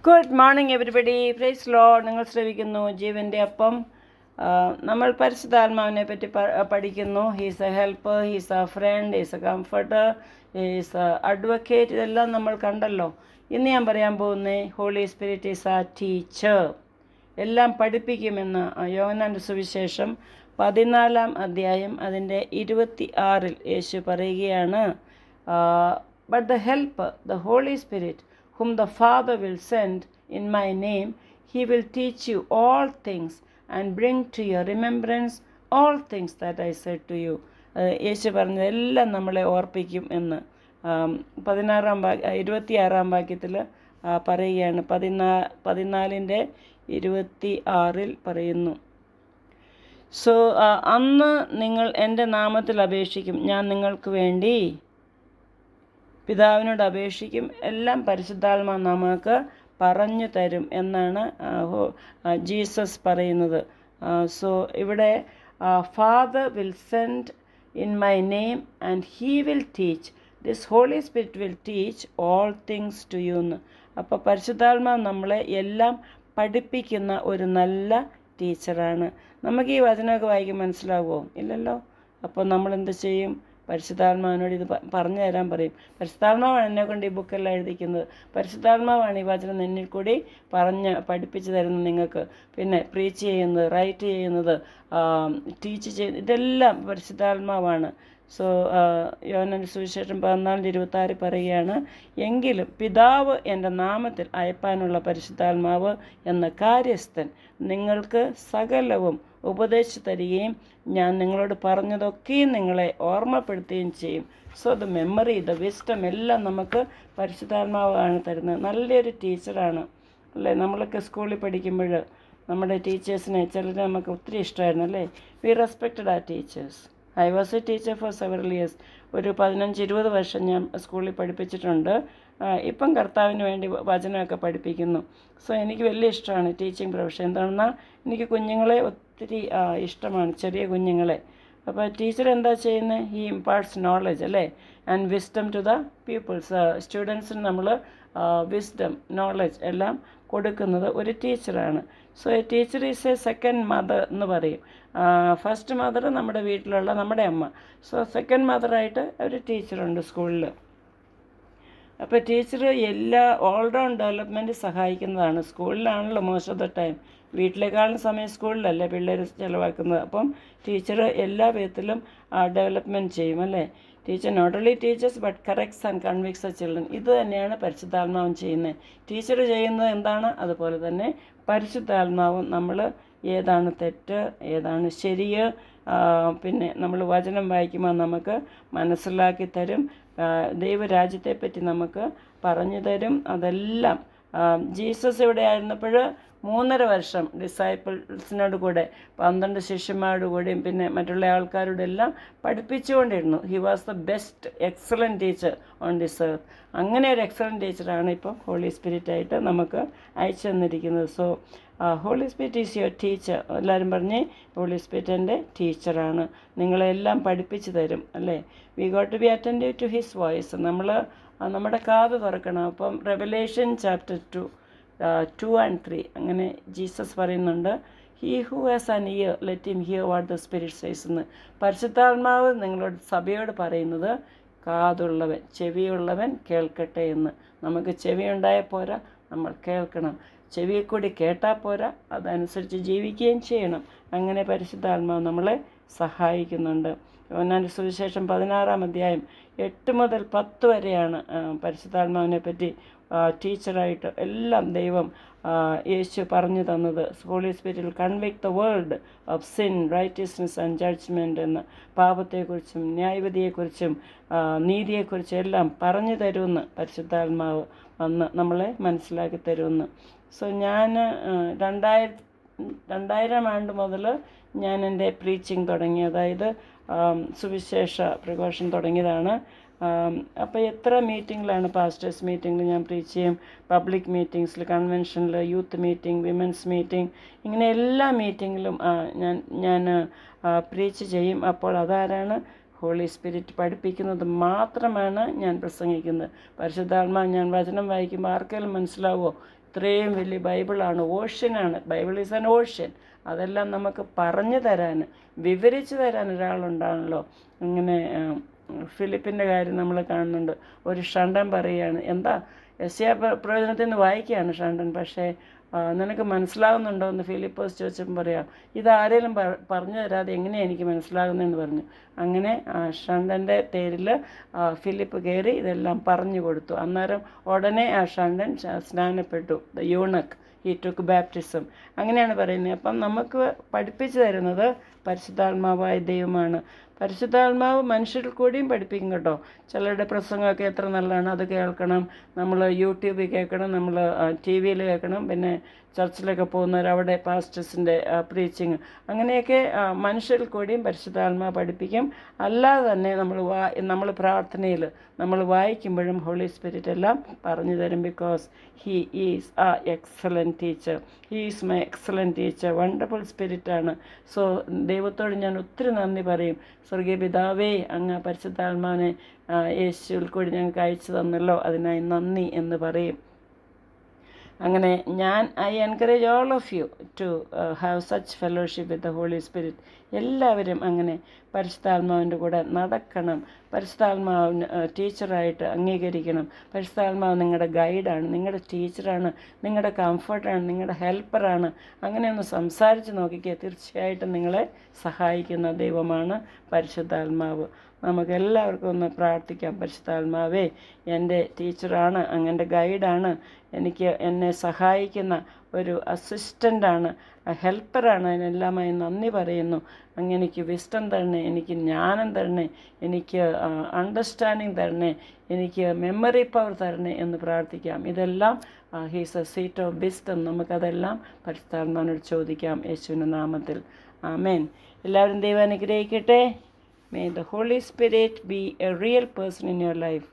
Good morning everybody. Praise lord. നിങ്ങൾ ശ്രവിക്കുന്നു ജീവൻ്റെ അപ്പം. നമ്മൾ പരിശുദ്ധാത്മാവിനെ പറ്റി പഠിക്കുന്നു. He's a helper, he's a friend, he's a comforter, he's a advocate. ഇതെല്ലാം നമ്മൾ കണ്ടല്ലോ. ഇന്ന് ഞാൻ പറയാൻ പോകുന്നേ holy spirit is a teacher. എല്ലാം പഠിപ്പിക്കുമെന്ന് യോഹന്നാന്റെ സുവിശേഷം 14 അധ്യായം അതിൻ്റെ 26 യേശു പറയുകയാണ്. But the helper, the holy spirit whom the Father will send in my name, he will teach you all things and bring to your remembrance all things that I said to you. യേശു പറഞ്ഞതെല്ലാം നമ്മളെ ഓർപ്പിക്കും എന്ന് 26 വാക്യത്തിൽ പറയുകയാണ്. 14:26 പറയുന്നു. So അന്ന് നിങ്ങൾ എൻ്റെ നാമത്തിൽ അപേക്ഷിക്കും, ഞാൻ നിങ്ങൾക്ക് വേണ്ടി പിതാവിനോട് അപേക്ഷിക്കും, എല്ലാം പരിശുദ്ധാത്മാ നമുക്ക് പറഞ്ഞു തരും എന്നാണ് ജീസസ് പറയുന്നത്. സോ ഇവിടെ father will send in my name and he will teach, this holy spirit will teach all things to you എന്ന്. അപ്പോൾ പരിശുദ്ധാത്മാവ് നമ്മളെ എല്ലാം പഠിപ്പിക്കുന്ന ഒരു നല്ല ടീച്ചറാണ്. നമുക്ക് ഈ വചനമൊക്കെ വായിക്കാൻ മനസ്സിലാവുമോ? ഇല്ലല്ലോ. അപ്പോൾ നമ്മളെന്ത് ചെയ്യും? പരിശുദ്ധാത്മാവിനോട് ഇത് പറഞ്ഞു തരാൻ പറയും. പരിശുദ്ധാത്മാവാണ് എന്നെ കൊണ്ട് ഈ ബുക്കെല്ലാം എഴുതിക്കുന്നത്. പരിശുദ്ധാത്മാവാണ് ഈ വചനം എന്നിൽ കൂടി പഠിപ്പിച്ച് തരുന്നത് നിങ്ങൾക്ക്. പിന്നെ പ്രീച്ച് ചെയ്യുന്നത്, റൈറ്റ് ചെയ്യുന്നത്, ടീച്ച് ചെയ്യുന്നത്, ഇതെല്ലാം പരിശുദ്ധാത്മാവാണ്. സോ യോഹന്നാന്റെ സുവിശേഷം 14:26 പറയുകയാണ്, എങ്കിലും പിതാവ് എൻ്റെ നാമത്തിൽ അയപ്പാനുള്ള പരിശുദ്ധാത്മാവ് എന്ന കാര്യസ്ഥൻ നിങ്ങൾക്ക് സകലവും ഉപദേശിച്ചു തരികയും ഞാൻ നിങ്ങളോട് പറഞ്ഞതൊക്കെയും നിങ്ങളെ ഓർമ്മപ്പെടുത്തുകയും ചെയ്യും. So the memory, the wisdom എല്ലാം നമുക്ക് പരിശുദ്ധാത്മാവാണ് തരുന്നത്. നല്ലൊരു ടീച്ചറാണ് അല്ലേ? നമ്മളൊക്കെ സ്കൂളിൽ പഠിക്കുമ്പോൾ നമ്മുടെ ടീച്ചേഴ്സിനെ ചിലരെ നമുക്ക് ഒത്തിരി ഇഷ്ടമായിരുന്നു അല്ലേ? വി റെസ്പെക്റ്റഡ് ആ teachers. I was A teacher four several years. ഒരു 15-20 വർഷം ഞാൻ സ്കൂളിൽ പഠിപ്പിച്ചിട്ടുണ്ട്. ഇപ്പം കർത്താവിന് വേണ്ടി വചനമൊക്കെ പഠിപ്പിക്കുന്നു. സോ എനിക്ക് വലിയ ഇഷ്ടമാണ് ടീച്ചിങ് പ്രൊഫഷൻ. എന്താണെന്നാൽ എനിക്ക് കുഞ്ഞുങ്ങളെ ഒത്തിരി ഇഷ്ടമാണ്, ചെറിയ കുഞ്ഞുങ്ങളെ. അപ്പോൾ ടീച്ചർ എന്താ ചെയ്യുന്നത്? ഹി ഇമ്പാർട്ട്സ് നോളജ് അല്ലേ, and wisdom to the peoples. സ്റ്റുഡൻസിന് നമ്മൾ വിസ്ഡം, നോളജ് എല്ലാം കൊടുക്കുന്നത് ഒരു ടീച്ചറാണ്. So a teacher is a second mother എന്ന് പറയും. ഫസ്റ്റ് മദർ നമ്മുടെ വീട്ടിലുള്ള നമ്മുടെ അമ്മ. സോ സെക്കൻഡ് മദറായിട്ട് ഒരു ടീച്ചറുണ്ട് സ്കൂളിൽ. അപ്പോൾ ടീച്ചർ എല്ലാ ഓൾറൗണ്ട് ഡെവലപ്മെൻറ്റ് സഹായിക്കുന്നതാണ്. സ്കൂളിലാണല്ലോ മോസ്റ്റ് ഓഫ് ദ ടൈം. വീട്ടിലേക്കാളും സമയം സ്കൂളിലല്ലേ പിള്ളേർ ചിലവാക്കുന്നത്. അപ്പം ടീച്ചർ എല്ലാ വിധത്തിലും ഡെവലപ്മെൻറ്റ് ചെയ്യും അല്ലേ? Teacher not only teachers but corrects and convicts a children. ഇത് തന്നെയാണ് പരിശുദ്ധാത്മാവും ചെയ്യുന്നത്. ടീച്ചർ ചെയ്യുന്നത് എന്താണ്, അതുപോലെ തന്നെ പരിശുദ്ധാത്മാവും നമ്മൾ ഏതാണ് തെറ്റ്, ഏതാണ് ശരി, പിന്നെ നമ്മൾ വചനം വായിക്കുമ്പോൾ നമുക്ക് മനസ്സിലാക്കി തരും. ദൈവരാജ്യത്തെപ്പറ്റി നമുക്ക് പറഞ്ഞു തരും. അതെല്ലാം ജീസസ് ഇവിടെ ആയിരുന്നപ്പോൾ 3.5 വർഷം ഡിസൈപ്പിൾസിനോട് കൂടെ 12 ശിഷ്യന്മാരോട് കൂടെയും പിന്നെ മറ്റുള്ള ആൾക്കാരോട് എല്ലാം പഠിപ്പിച്ചുകൊണ്ടിരുന്നു. He was the best excellent teacher on this earth. അങ്ങനെ ഒരു എക്സലൻറ്റ് ടീച്ചറാണ് ഇപ്പോൾ ഹോളി സ്പിരിറ്റായിട്ട് നമുക്ക് അയച്ചു തന്നിരിക്കുന്നത്. So holy spirit is your teacher. എല്ലാവരും പറഞ്ഞേ, ഹോളി സ്പിരിറ്റ് എൻ്റെ ടീച്ചറാണ്, നിങ്ങളെല്ലാം പഠിപ്പിച്ചു തരും അല്ലേ? We got to be attentive to his voice. നമ്മുടെ കാത് തുറക്കണം. അപ്പം റെവലേഷൻ ചാപ്റ്റർ 2 and 3 അങ്ങനെ ജീസസ് പറയുന്നുണ്ട്, he who has an year let him here what the spirit says എന്ന്. പരിശുദ്ധാത്മാവ് നിങ്ങളോട് സഭയോട് പറയുന്നത്, കാതുള്ളവൻ, ചെവിയുള്ളവൻ കേൾക്കട്ടെ എന്ന്. നമുക്ക് ചെവി ഉണ്ടായാൽ പോരാ, നമ്മൾ കേൾക്കണം. ചെവിയെ കൂടി കേട്ടാൽ പോരാ, അതനുസരിച്ച് ജീവിക്കുകയും ചെയ്യണം. അങ്ങനെ പരിശുദ്ധാത്മാവ് നമ്മളെ സഹായിക്കുന്നുണ്ട്. യോഹന്നാന്റെ സുവിശേഷം 16 അധ്യായം 8 മുതൽ 10 വരെയാണ് പരിശുദ്ധാത്മാവിനെ പറ്റി ടീച്ചറായിട്ട് എല്ലാം ദൈവം യേശു പറഞ്ഞു തന്നത്. Holy spirit will convict the world of sin, righteousness and judgment എന്ന്. പാപത്തെക്കുറിച്ചും ന്യായവിധിയെക്കുറിച്ചും നീതിയെക്കുറിച്ചും എല്ലാം പറഞ്ഞു തരുമെന്ന് പരിശുദ്ധാത്മാവ് വന്ന് നമ്മളെ മനസ്സിലാക്കി തരുമെന്ന്. സോ ഞാൻ 2000 ആണ്ട് മുതൽ ഞാൻ എൻ്റെ പ്രീച്ചിങ് തുടങ്ങി, അതായത് സുവിശേഷ പ്രഘോഷണം തുടങ്ങിയതാണ്. അപ്പോൾ എത്ര മീറ്റിങ്ങിലാണ്, പാസ്റ്റേഴ്സ് മീറ്റിങ്ങിൽ ഞാൻ പ്രീച്ച് ചെയ്യും, പബ്ലിക് മീറ്റിങ്സിൽ, കൺവെൻഷനിൽ, യൂത്ത് മീറ്റിംഗ്, വിമൻസ് മീറ്റിംഗ്, ഇങ്ങനെ എല്ലാ മീറ്റിങ്ങിലും ഞാൻ പ്രീച്ച് ചെയ്യും. അപ്പോൾ അതാരാണ്? ഹോളി സ്പിരിറ്റ് പഠിപ്പിക്കുന്നത് മാത്രമാണ് ഞാൻ പ്രസംഗിക്കുന്നത്. പരിശുദ്ധാത്മാവ് ഞാൻ വചനം വായിക്കുമ്പോൾ ആർക്കെങ്കിലും മനസ്സിലാവുമോ അത്രയും വലിയ ബൈബിളാണ്, ഓഷ്യനാണ്. Bible is an ocean. അതെല്ലാം നമുക്ക് പറഞ്ഞു തരാൻ, വിവരിച്ചു തരാൻ ഒരാളുണ്ടാണല്ലോ. ഇങ്ങനെ ഫിലിപ്പിൻ്റെ കാര്യം നമ്മൾ കാണുന്നുണ്ട്. ഒരു ഷണ്ടൻ പറയുകയാണ്, എന്താ യെശയ്യാ പ്രവചനത്തിൽ നിന്ന് വായിക്കുകയാണ് ഷണ്ടൻ, പക്ഷേ നിനക്ക് മനസ്സിലാകുന്നുണ്ടോ എന്ന് ഫിലിപ്പോസ് ചോദിച്ചപ്പോൾ പറയാം, ഇതാരേലും പറഞ്ഞു തരാതെ എങ്ങനെയാണ് എനിക്ക് മനസ്സിലാകുന്നതെന്ന് പറഞ്ഞു. അങ്ങനെ ഷണ്ടൻ്റെ തേരിൽ ഫിലിപ്പ് കയറി ഇതെല്ലാം പറഞ്ഞു കൊടുത്തു. അന്നേരം ഉടനെ ആ ഷണ്ടൻ സ്നാനപ്പെട്ടു. The eunuch he took baptism. അങ്ങനെയാണ് പറയുന്നത്. അപ്പം നമുക്ക് പഠിപ്പിച്ചു തരുന്നത് പരിശുദ്ധാത്മാവായ ദൈവമാണ്. പരിശുദ്ധാത്മാവ് മനുഷ്യരിൽ കൂടിയും പഠിപ്പിക്കും കേട്ടോ. ചിലരുടെ പ്രസംഗമൊക്കെ എത്ര നല്ലതാണ്, അത് കേൾക്കണം. നമ്മൾ യൂട്യൂബിൽ കേൾക്കണം, നമ്മൾ ടി വിയിൽ കേൾക്കണം. പിന്നെ ചർച്ചിലൊക്കെ പോകുന്നവർ അവിടെ പാസ്റ്റേഴ്സിൻ്റെ പ്രീച്ചിങ്, അങ്ങനെയൊക്കെ മനുഷ്യരിൽ കൂടിയും പരിശുദ്ധാത്മാവ് പഠിപ്പിക്കും. അല്ലാതെ തന്നെ നമ്മൾ പ്രാർത്ഥനയിൽ നമ്മൾ വായിക്കുമ്പോഴും ഹോളി സ്പിരിറ്റ് എല്ലാം പറഞ്ഞു തരും. Because he is a excellent teacher. He is my excellent teacher. Wonderful സ്പിരിറ്റാണ്. സോ ദൈവത്തോട് ഞാൻ ഒത്തിരി നന്ദി പറയും. സ്വർഗീയ പിതാവേ, അങ്ങ് പരിശുദ്ധാത്മാവിനെ യേശുവിൽ കൂടി ഞങ്ങൾക്ക് അയച്ചു തന്നല്ലോ, അതിനായി നന്ദി എന്ന് പറയും. അങ്ങനെ I encourage all of you to have such fellowship with the holy spirit. എല്ലാവരും അങ്ങനെ പരിശുദ്ധാത്മാവിൻ്റെ കൂടെ നടക്കണം. പരിശുദ്ധാത്മാവിന് ടീച്ചറായിട്ട് അംഗീകരിക്കണം. പരിശുദ്ധാത്മാവ് നിങ്ങളുടെ ഗൈഡാണ്, നിങ്ങളുടെ ടീച്ചറാണ്, നിങ്ങളുടെ കംഫർട്ടാണ്, നിങ്ങളുടെ ഹെൽപ്പറാണ്. അങ്ങനെ ഒന്ന് സംസാരിച്ച് നോക്കിക്കുക, തീർച്ചയായിട്ടും നിങ്ങളെ സഹായിക്കുന്ന ദൈവമാണ് പരിശുദ്ധാത്മാവ്. നമുക്കെല്ലാവർക്കും ഒന്ന് പ്രാർത്ഥിക്കാം. പരിശുദ്ധാത്മാവേ, എൻ്റെ ടീച്ചറാണ്, അങ്ങൻ്റെ ഗൈഡാണ്, എന്നെ സഹായിക്കുന്ന ഒരു അസിസ്റ്റൻ്റാണ്, ഹെൽപ്പറാണ്. അതിനെല്ലാമായി നന്ദി പറയുന്നു. അങ്ങനെ എനിക്ക് വിസ്ഡം തരണേ, എനിക്ക് ജ്ഞാനം തരണേ, എനിക്ക് അണ്ടർസ്റ്റാൻഡിങ് തരണേ, എനിക്ക് മെമ്മറി പവർ തരണേ എന്ന് പ്രാർത്ഥിക്കാം. ഇതെല്ലാം he's a seat of wisdom. നമുക്കതെല്ലാം പരിശുദ്ധാത്മാവിനോട് ചോദിക്കാം യേശുവിൻ്റെ നാമത്തിൽ. ആമേൻ. എല്ലാവരും ദൈവം അനുഗ്രഹിക്കട്ടെ. May the Holy Spirit be a real person in your life.